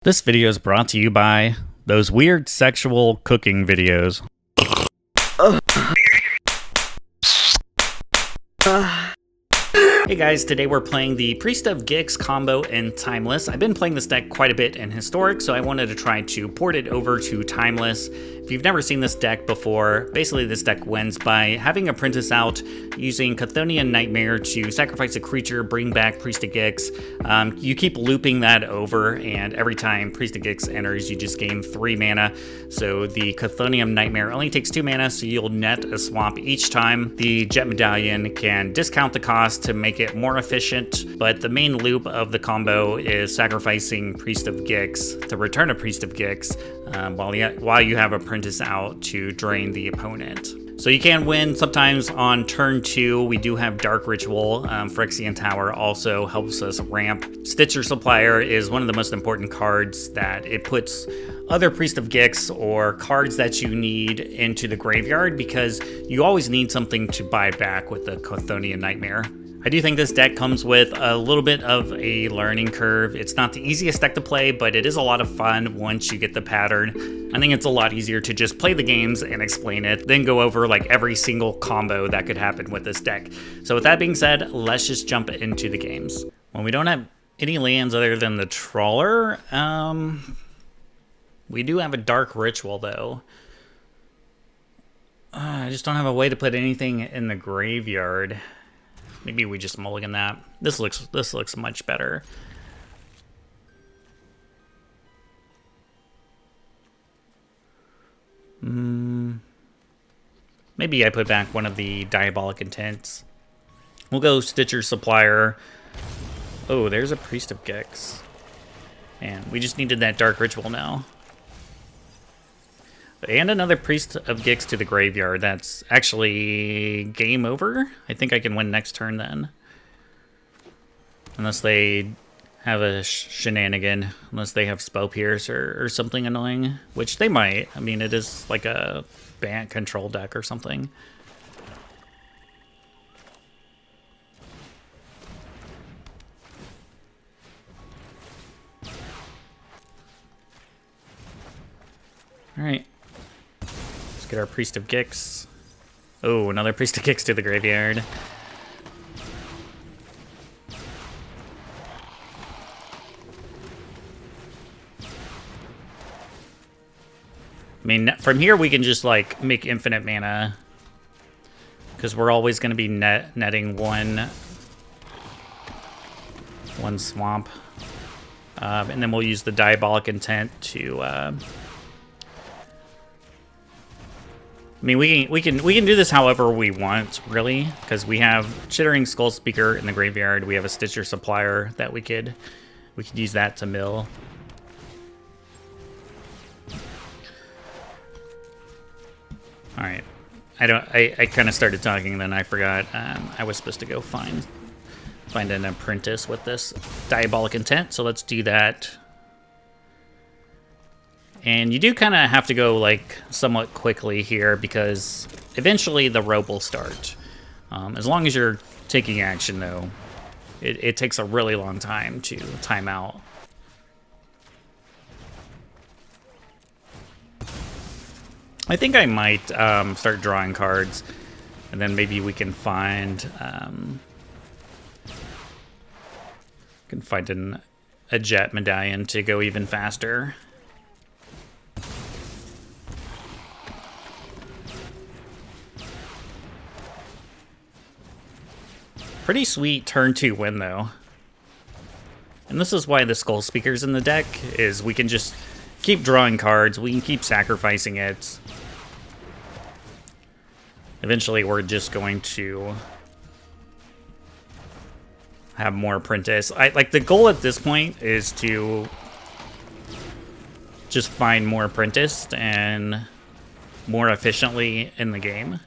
This video is brought to you by those weird sexual cooking videos. Hey guys, today we're playing the Priest of Gix combo in Timeless. I've been playing this deck quite a bit in Historic, so I wanted to try to port it over to Timeless. If you've never seen this deck before, basically this deck wins by having Apprentice out, using Chthonian Nightmare to sacrifice a creature, bring back Priest of Gix. You keep looping that over, and every time Priest of Gix enters, you just gain 3 mana. So the Chthonian Nightmare only takes 2 mana, so you'll net a swamp each time. The Jet Medallion can discount the cost to make it more efficient, but the main loop of the combo is sacrificing Priest of Gix to return a Priest of Gix while you have Apprentice out to drain the opponent. So you can win sometimes on turn 2. We do have Dark Ritual. Phyrexian Tower also helps us ramp. Stitcher Supplier is one of the most important cards that it puts other Priest of Gix or cards that you need into the graveyard, because you always need something to buy back with the Chthonian Nightmare. I do think this deck comes with a little bit of a learning curve. It's not the easiest deck to play, but it is a lot of fun once you get the pattern. I think it's a lot easier to just play the games and explain it, then go over like every single combo that could happen with this deck. So with that being said, let's just jump into the games. Well, we don't have any lands other than the Trawler. We do have a Dark Ritual though. I just don't have a way to put anything in the graveyard. Maybe we just mulligan that. This looks much better. Maybe I put back one of the Diabolic Intents. We'll go Stitcher Supplier. Oh, there's a Priest of Gix. And we just needed that Dark Ritual now. And another Priest of Gix to the graveyard. That's actually game over. I think I can win next turn then. Unless they have a shenanigan. Unless they have Spell Pierce or something annoying. Which they might. I mean, it is like a Bant control deck or something. Alright. Get our Priest of Gix. Oh, another Priest of Gix to the graveyard. I mean, from here we can just like make infinite mana, because we're always going to be netting one swamp, and then we'll use the Diabolic Intent to. I mean, we can do this however we want, really, because we have Chittering Skull Speaker in the graveyard. We have a Stitcher Supplier that we could use that to mill. All right, I kind of started talking, then I forgot. I was supposed to go find an Apprentice with this Diabolic Intent, so let's do that. And you do kind of have to go like somewhat quickly here, because eventually the rope will start. As long as you're taking action though, it takes a really long time to time out. I think I might start drawing cards, and then maybe we can find a Jet Medallion to go even faster. Pretty sweet turn 2 win though. And this is why the Skull Speaker's in the deck, is we can just keep drawing cards, we can keep sacrificing it. Eventually we're just going to have more Apprentice. Like the goal at this point is to just find more Apprentice and more efficiently in the game.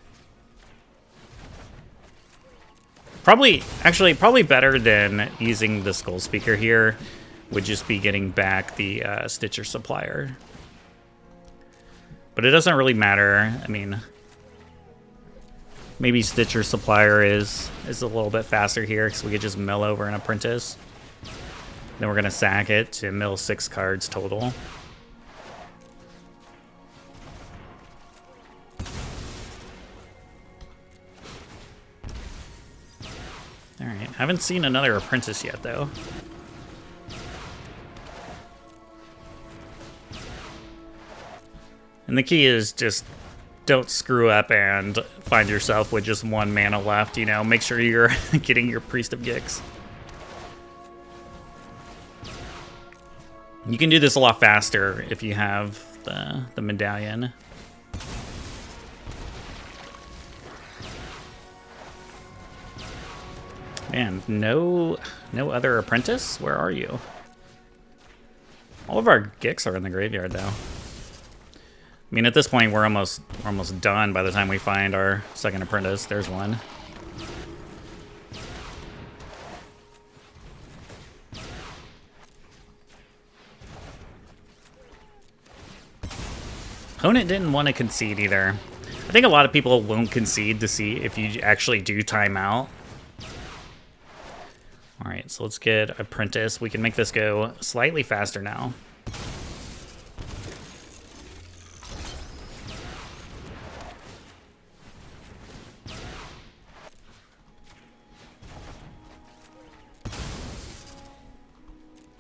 Probably better than using the Skull Speaker here would just be getting back the Stitcher Supplier. But it doesn't really matter. I mean, maybe Stitcher Supplier is a little bit faster here, because we could just mill over an Apprentice. Then we're going to sack it to mill 6 cards total. Alright, haven't seen another apprentice yet, though. And the key is just don't screw up and find yourself with just 1 mana left, you know? Make sure you're getting your Priest of Gix. You can do this a lot faster if you have the medallion. Man, no other apprentice? Where are you? All of our Gix are in the graveyard, though. I mean, at this point, we're almost done by the time we find our second apprentice. There's one. Opponent didn't want to concede either. I think a lot of people won't concede to see if you actually do timeout. Alright, so let's get Apprentice. We can make this go slightly faster now.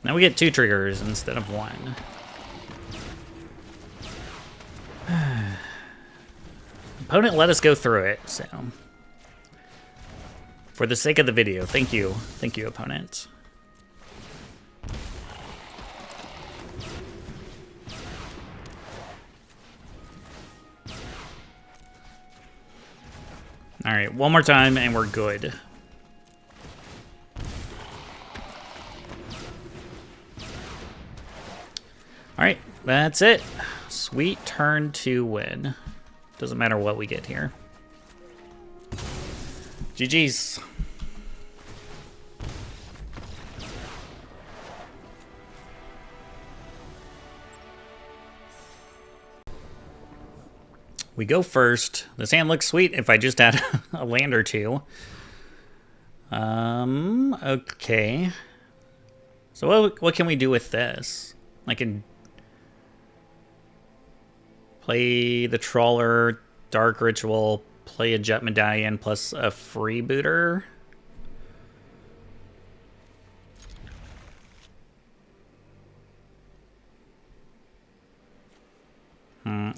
Now we get 2 triggers instead of 1. Opponent let us go through it, so... For the sake of the video, thank you. Thank you, opponent. Alright, one more time and we're good. Alright, that's it. Sweet turn to win. Doesn't matter what we get here. GG's. We go first. This hand looks sweet if I just had a land or 2. Okay. So what can we do with this? I can play the Trawler, Dark Ritual, play a Jet Medallion plus a Freebooter.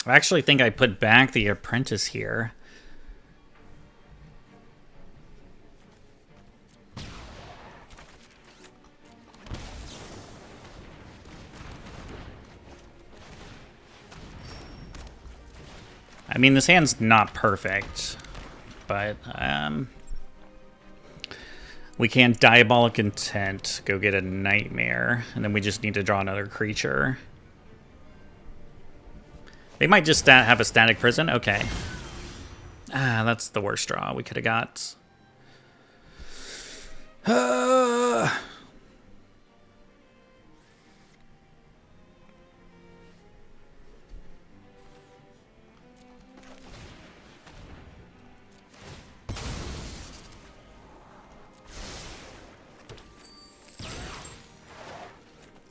I actually think I put back the Apprentice here. I mean, this hand's not perfect, but we can Diabolic Intent, go get a Nightmare, and then we just need to draw another creature. They might just have a Static Prison. Okay. Ah, that's the worst draw we could have got.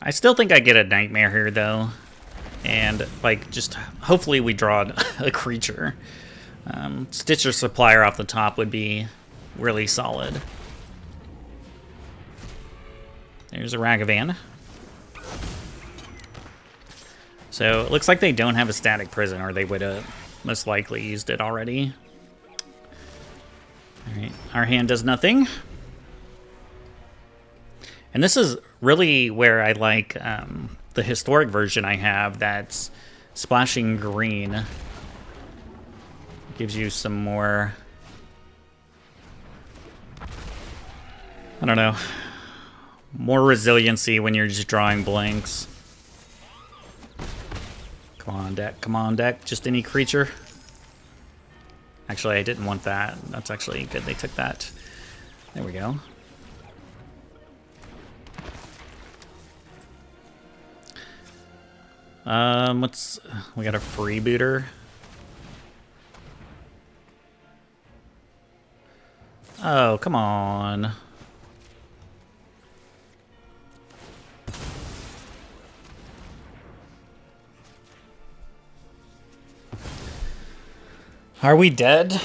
I still think I get a Nightmare here, though. And, like, just hopefully we draw a creature. Stitcher Supplier off the top would be really solid. There's a Ragavan. So it looks like they don't have a Static Prison, or they would have most likely used it already. Alright, our hand does nothing. And this is really where I like the historic version I have that's splashing green. Gives you some more, I don't know, more resiliency when you're just drawing blanks. Come on, deck. Come on, deck. Just any creature. Actually, I didn't want that. That's actually good they took that. There we go. We got a Freebooter. Oh, come on. Are we dead?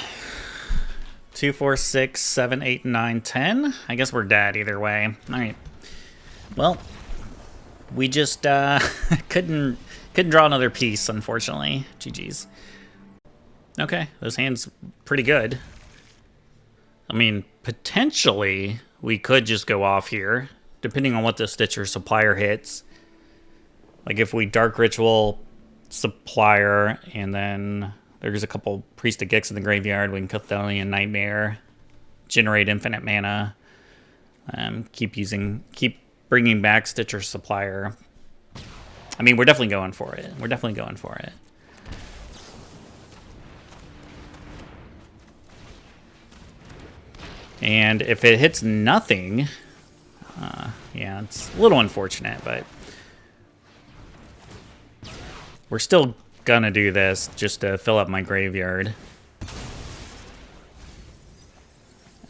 2, 4, 6, 7, 8, 9, 10. I guess we're dead either way. All right. Well, we just couldn't draw another piece, unfortunately. GG's. Okay, those hands pretty good. I mean, potentially we could just go off here, depending on what the Stitcher Supplier hits. Like if we Dark Ritual Supplier and then there's a couple Priest of Gix in the graveyard, we can Chthonian Nightmare, generate infinite mana, keep bringing back Stitcher Supplier. I mean, we're definitely going for it. We're definitely going for it. And if it hits nothing, yeah, it's a little unfortunate, but we're still gonna do this just to fill up my graveyard.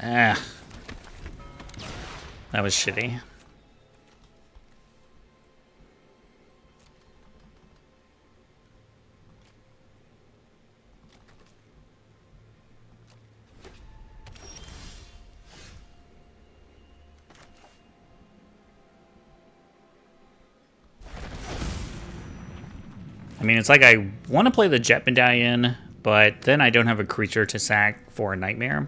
Ah, that was shitty. I mean, it's like I want to play the Jet Medallion, but then I don't have a creature to sack for a Nightmare.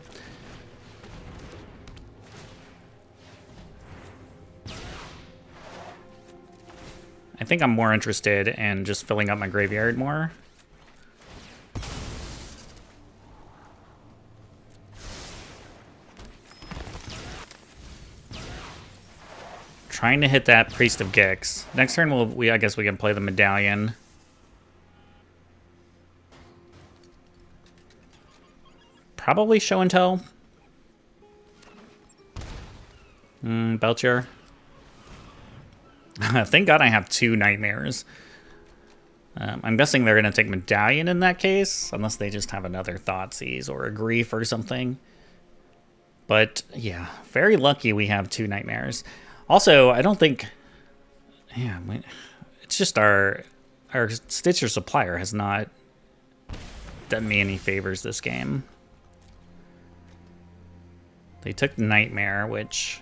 I think I'm more interested in just filling up my graveyard more. Trying to hit that Priest of Gix. Next turn, I guess we can play the Medallion. Probably Show and Tell. Belcher. Thank God I have 2 Nightmares. I'm guessing they're going to take Medallion in that case, unless they just have another Thoughtseize or a Grief or something. But yeah, very lucky we have 2 Nightmares. Also, I don't think... Yeah, it's just our Stitcher Supplier has not done me any favors this game. They took Nightmare, which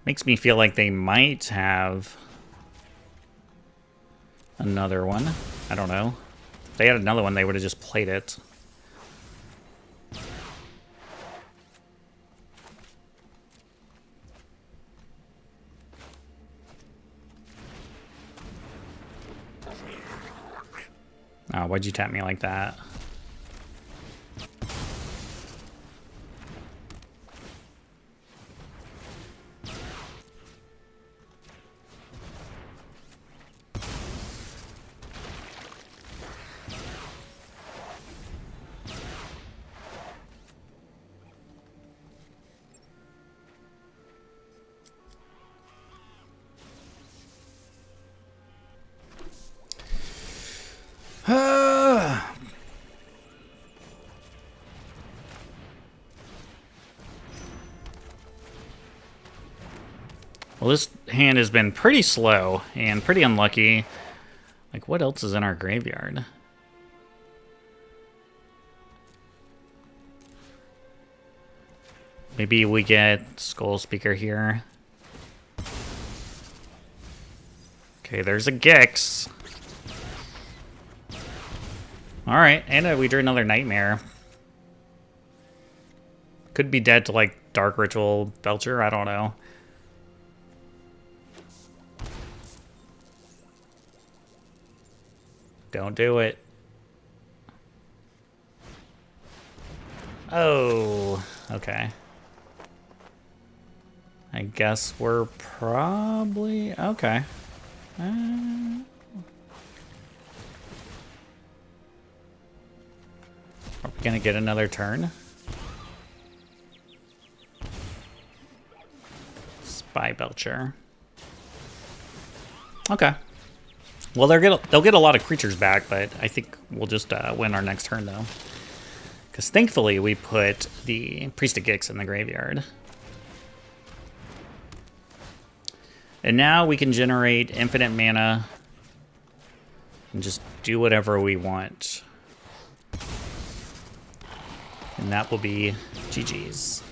makes me feel like they might have another one. I don't know. If they had another one, they would have just played it. Oh, why'd you tap me like that? Well, this hand has been pretty slow and pretty unlucky. Like, what else is in our graveyard? Maybe we get Skull Speaker here. Okay, there's a Gix. Alright, and we drew another Nightmare. Could be dead to, like, Dark Ritual Belcher, I don't know. Don't do it. Oh, okay. I guess we're probably... Okay. Are we gonna get another turn? Spy Belcher. Okay. Well, they'll get a lot of creatures back, but I think we'll just win our next turn, though. Because thankfully, we put the Priest of Gix in the graveyard. And now we can generate infinite mana and just do whatever we want. And that will be GG's.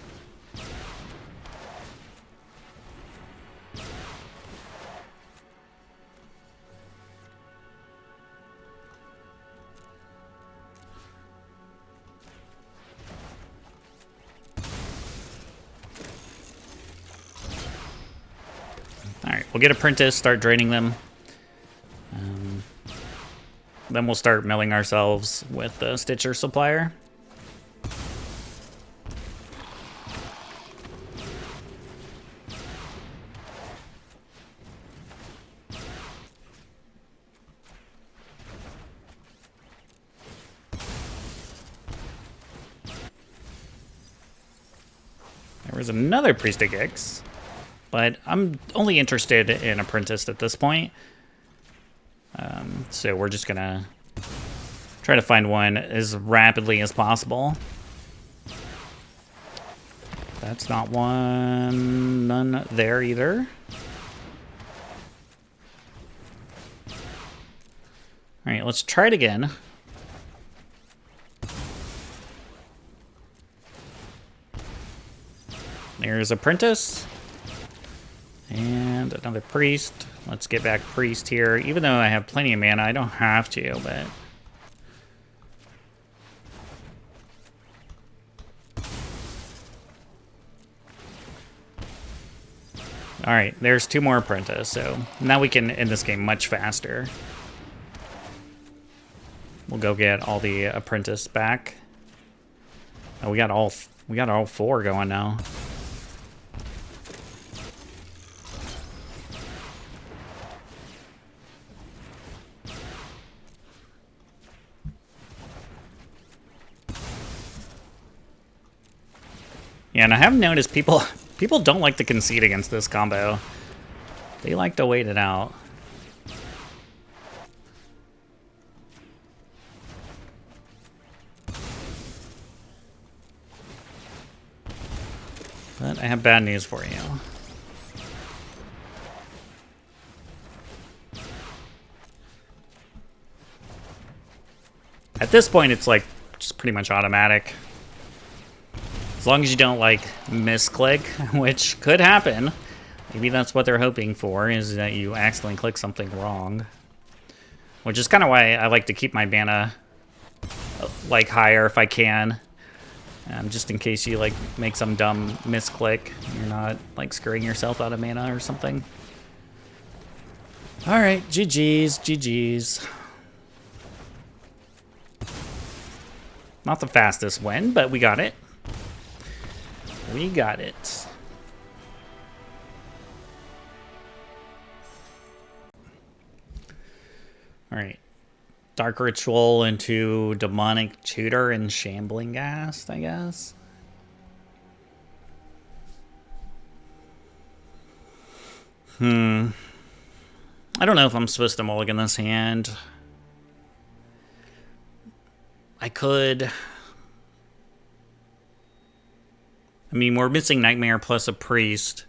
Alright, we'll get Apprentice, start draining them. Then we'll start milling ourselves with the Stitcher Supplier. There was another Priest of Gix, but I'm only interested in Apprentice at this point. So we're just gonna try to find one as rapidly as possible. That's not one, none there either. All right, let's try it again. There's Apprentice. And another Priest. Let's get back Priest here. Even though I have plenty of mana, I don't have to, but... Alright, there's 2 more Apprentice, so now we can end this game much faster. We'll go get all the Apprentice back. Oh, we got all 4 going now. Yeah, and I have noticed people don't like to concede against this combo. They like to wait it out. But I have bad news for you. At this point, it's like just pretty much automatic. As long as you don't, like, misclick, which could happen. Maybe that's what they're hoping for, is that you accidentally click something wrong. Which is kind of why I like to keep my mana, like, higher if I can. Just in case you, like, make some dumb misclick. You're not, like, screwing yourself out of mana or something. Alright, GG's, GG's. Not the fastest win, but we got it. We got it. Alright. Dark Ritual into Demonic Tutor and Shambling Ghast, I guess. I don't know if I'm supposed to mulligan this hand. I could... I mean, we're missing Nightmare plus a Priest.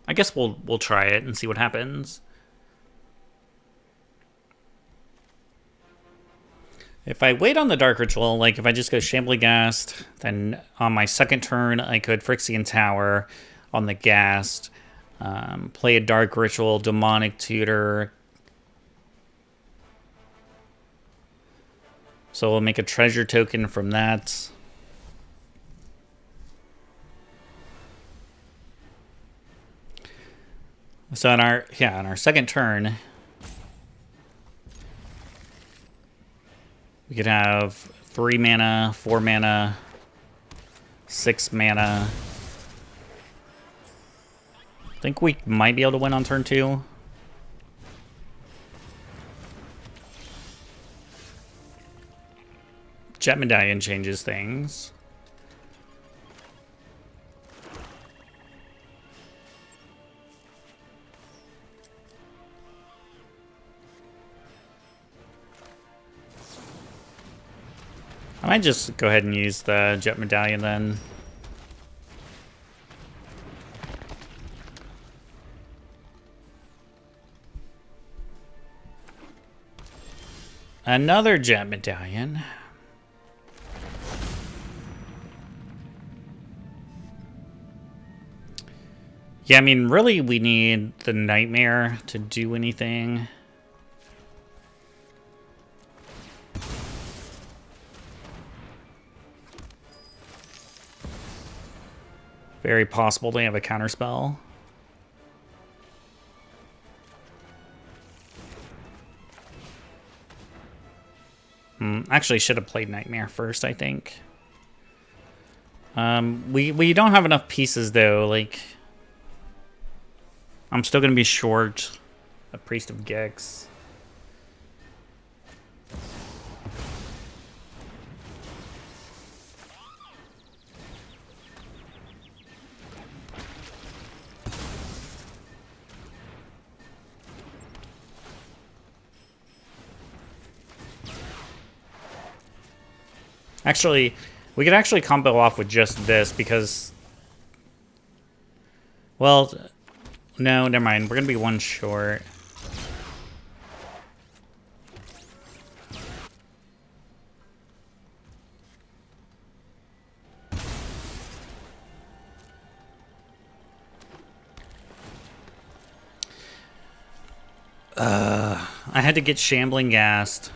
I guess we'll try it and see what happens. If I wait on the Dark Ritual, like if I just go Shambling Ghast, then on my second turn I could Phyrexian Tower on the Ghast, play a Dark Ritual, Demonic Tutor. So we'll make a treasure token from that. So on our second turn, we could have 3 mana, 4 mana, 6 mana. I think we might be able to win on turn 2. Jet Medallion changes things. I might just go ahead and use the Jet Medallion then. Another jet medallion. Yeah, I mean, really, we need the nightmare to do anything. Very possible they have a counterspell. Actually, should have played Nightmare first, I think. We don't have enough pieces, though. Like, I'm still going to be short a Priest of Gix. Actually, we could actually combo off with just this because... Well, no, never mind. We're going to be one short. I had to get Shambling Ghast.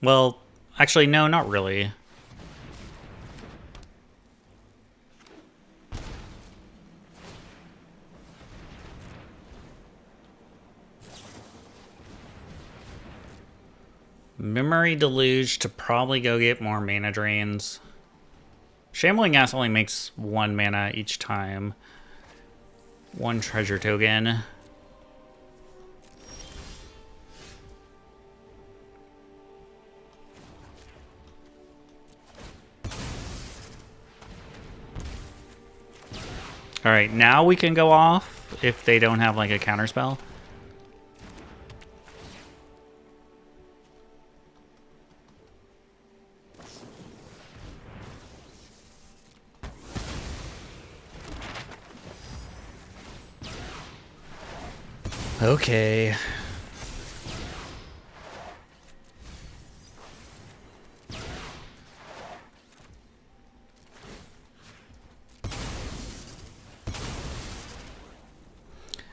Well, actually, no, not really. Memory Deluge to probably go get more mana drains. Shambling Ghast only makes 1 mana each time. 1 treasure token. Alright, now we can go off if they don't have like a counterspell. Okay.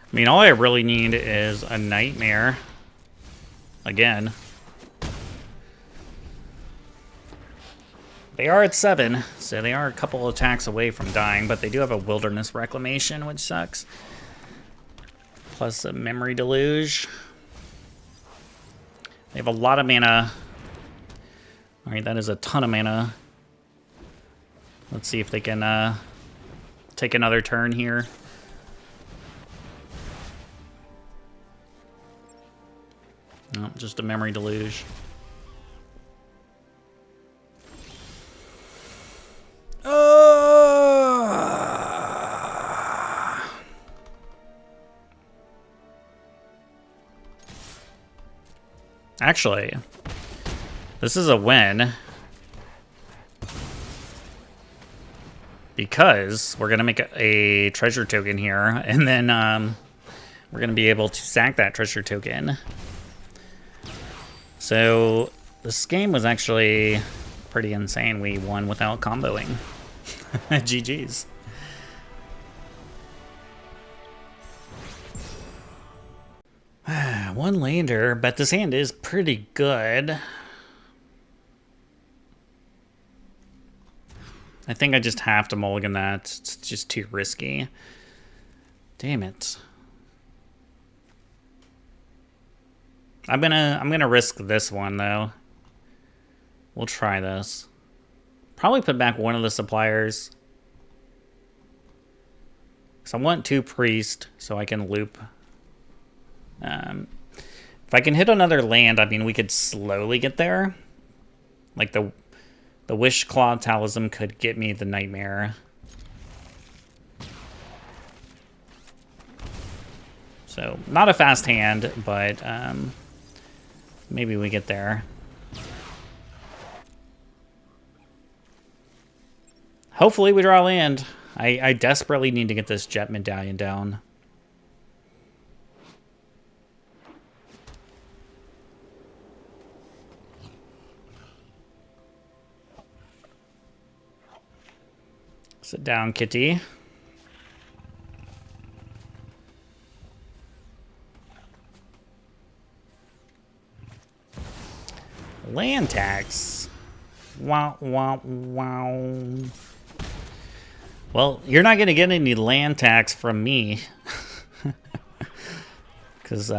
I mean, all I really need is a nightmare. Again. They are at 7, so they are a couple attacks away from dying, but they do have a Wilderness Reclamation, which sucks. Plus a Memory Deluge. They have a lot of mana. Alright, that is a ton of mana. Let's see if they can take another turn here. No, just a Memory Deluge. Actually, this is a win. Because we're going to make a treasure token here, and then we're going to be able to sack that treasure token. So this game was actually pretty insane. We won without comboing. GG's. One lander, but this hand is pretty good. I think I just have to mulligan that. It's just too risky. Damn it. I'm gonna risk this one though. We'll try this. Probably put back one of the suppliers. Because I want 2 priests so I can loop. If I can hit another land, I mean, we could slowly get there. Like the Wish Claw Talisman could get me the Nightmare. So, not a fast hand, but maybe we get there. Hopefully we draw land. I desperately need to get this Jet Medallion down. Sit down, kitty. Land tax. Wow, wow, wow. Well, you're not going to get any land tax from me. Because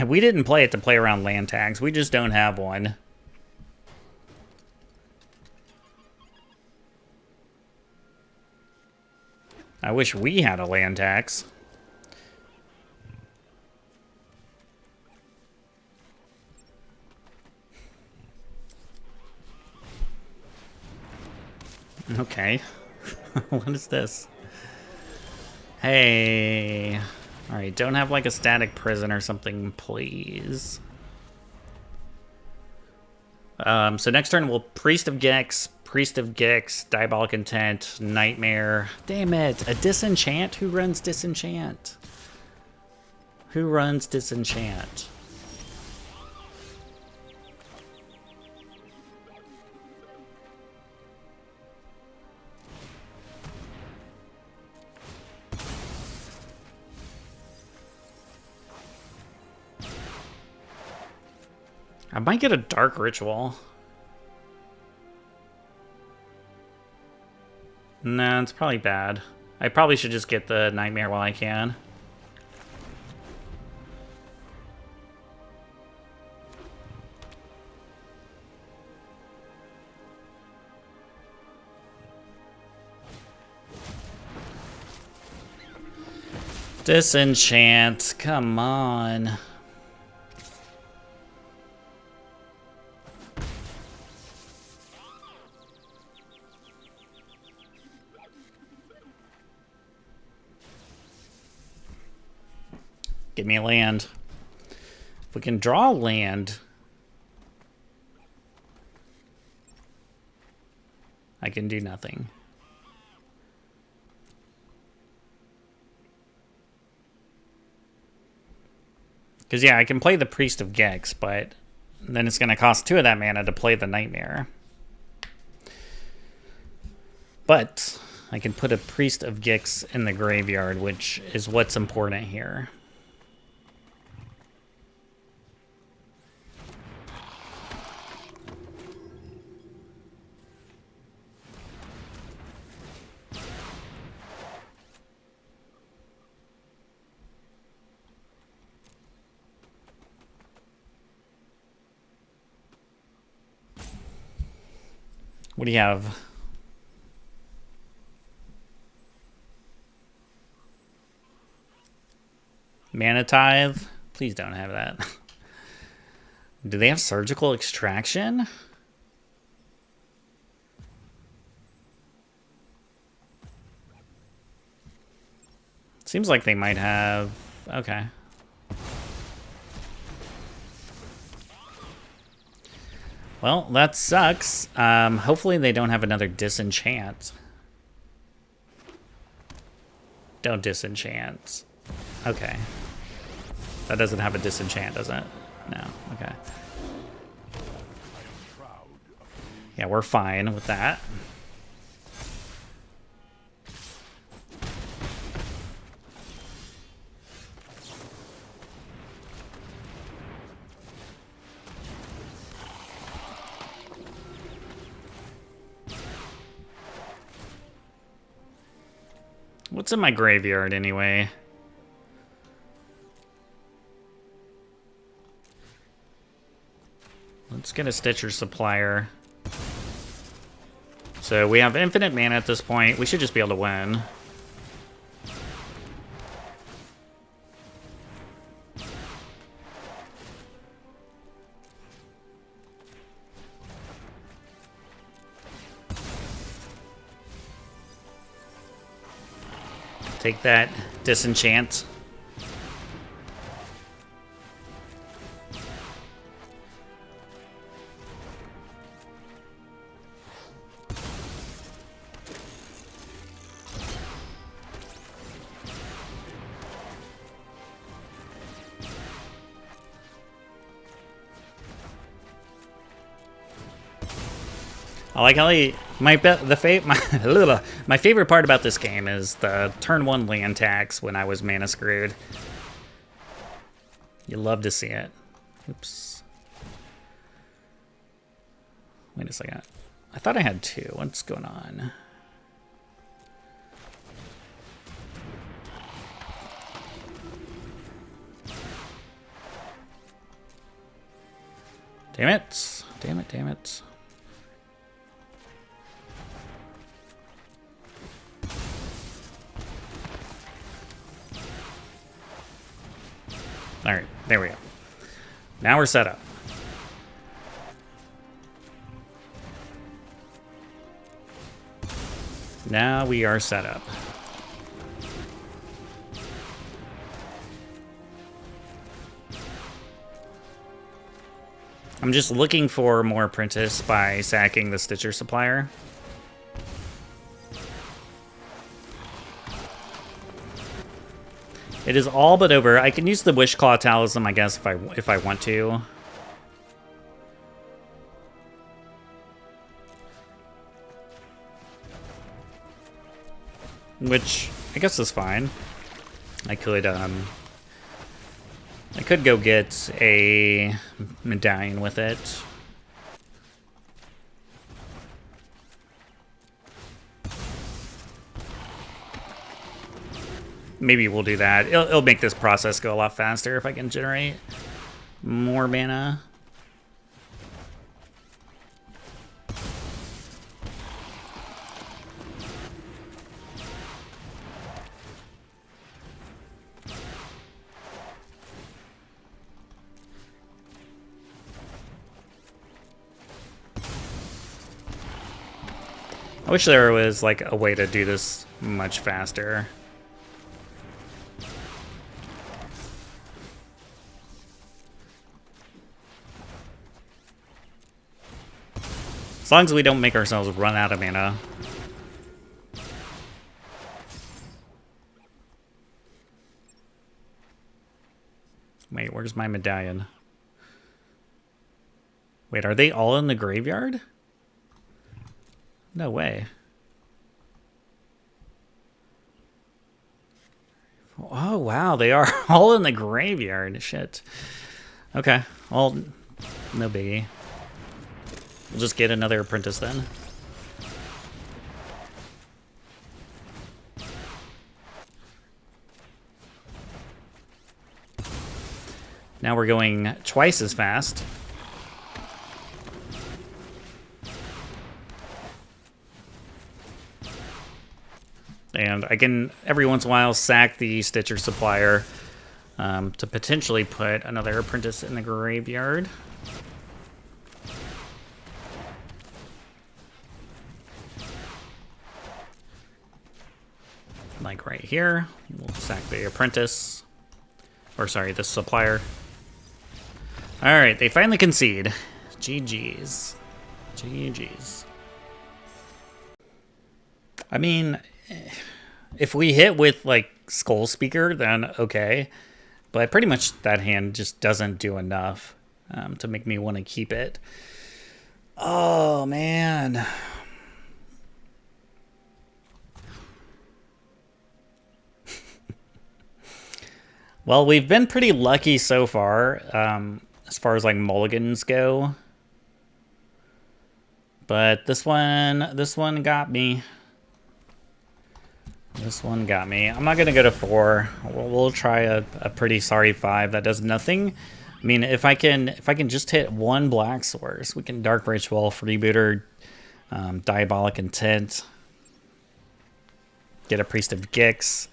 we didn't play it to play around land tax. We just don't have one. I wish we had a land tax. Okay. What is this? Hey. Alright, don't have like a static prison or something, please. So next turn we'll Priest of Gix, Diabolic Intent, Nightmare. Damn it, a Disenchant? Who runs Disenchant? Who runs Disenchant? I might get a Dark Ritual. No, it's probably bad. I probably should just get the Nightmare while I can. Disenchant, come on. Give me a land. If we can draw land, I can do nothing. Because, yeah, I can play the Priest of Gex, but then it's going to cost 2 of that mana to play the Nightmare. But I can put a Priest of Gix in the graveyard, which is what's important here. What do you have? Mana Tithe? Please don't have that. Do they have Surgical Extraction? Seems like they might have... Okay. Well, that sucks. Hopefully they don't have another Disenchant. Don't Disenchant. Okay. That doesn't have a Disenchant, does it? No. Okay. Yeah, we're fine with that. What's in my graveyard anyway? Let's get a Stitcher Supplier. So we have infinite mana at this point. We should just be able to win. Take that, Disenchant. I like how my favorite part about this game is the turn 1 land tax when I was mana screwed. You love to see it. Oops. Wait a second. I thought I had 2. What's going on? Damn it. Damn it, damn it. All right, there we go. Now we're set up. Now we are set up. I'm just looking for more apprentice by sacking the Stitcher supplier. It is all but over. I can use the Wishclaw Talisman, I guess, if I want to. Which I guess is fine. I could go get a medallion with it. Maybe we'll do that. It'll make this process go a lot faster if I can generate more mana. I wish there was like a way to do this much faster. As long as we don't make ourselves run out of mana. Wait, where's my medallion? Wait, are they all in the graveyard? No way. Oh, wow, they are all in the graveyard. Shit. Okay, well, no biggie. We'll just get another apprentice then. Now we're going twice as fast. And I can, every once in a while, sack the Stitcher supplier to potentially put another apprentice in the graveyard. Like right here, we'll sack the apprentice. Or sorry, the supplier. Alright, they finally concede. GG's. GG's. I mean, if we hit with like Skull Speaker, then okay. But pretty much that hand just doesn't do enough to make me want to keep it. Oh, man. Well, we've been pretty lucky so far as like mulligans go. But this one got me. This one got me. I'm not gonna go to 4. We'll try a pretty sorry 5 that does nothing. I mean, if I can just hit 1 Black Source, we can Dark Ritual, Freebooter, Diabolic Intent, get a Priest of Gix.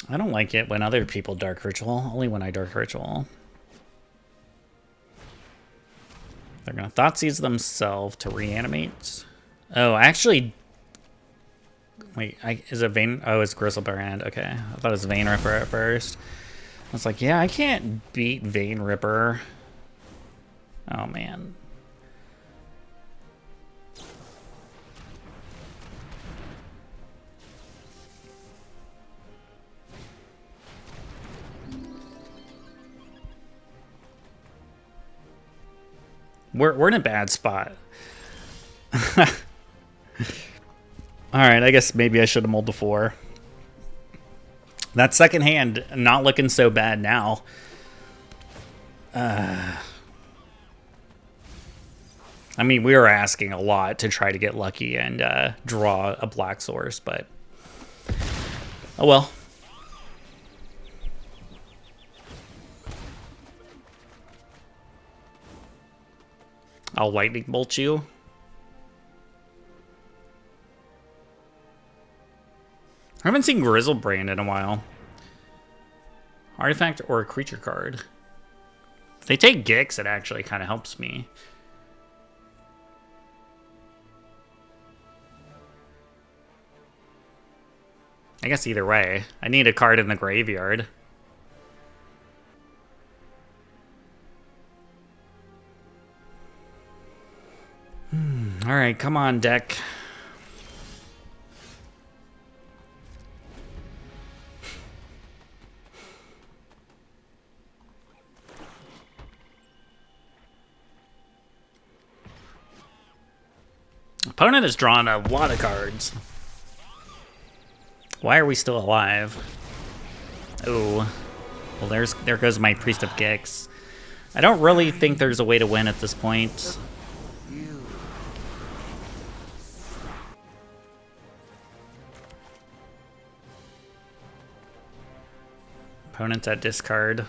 I don't like it when other people Dark Ritual, only when I Dark Ritual. They're gonna Thoughtseize themselves to reanimate. Oh, actually, wait, is it Vein? Oh, it's Gristlebrand. Okay, I thought it was Vein Ripper at first. I was like, yeah, I can't beat Vein Ripper. Oh man. We're in a bad spot. Alright, I guess maybe I should have mulled the 4. That second hand, not looking so bad now. I mean, we were asking a lot to try to get lucky and draw a black source, but... oh well. I'll lightning bolt you. I haven't seen Grizzlebrand in a while. Artifact or a creature card. If they take Gix, it actually kind of helps me. I guess either way. I need a card in the graveyard. Alright, come on, deck. Opponent has drawn a lot of cards. Why are we still alive? Oh. Well, there goes my Priest of Gix. I don't really think there's a way to win at this point. Opponent's at discard.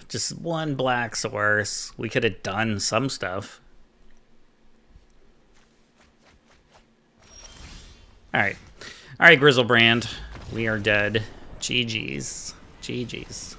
Just one black source. We could have done some stuff. Alright. Alright, Grizzlebrand. We are dead. GG's. GG's.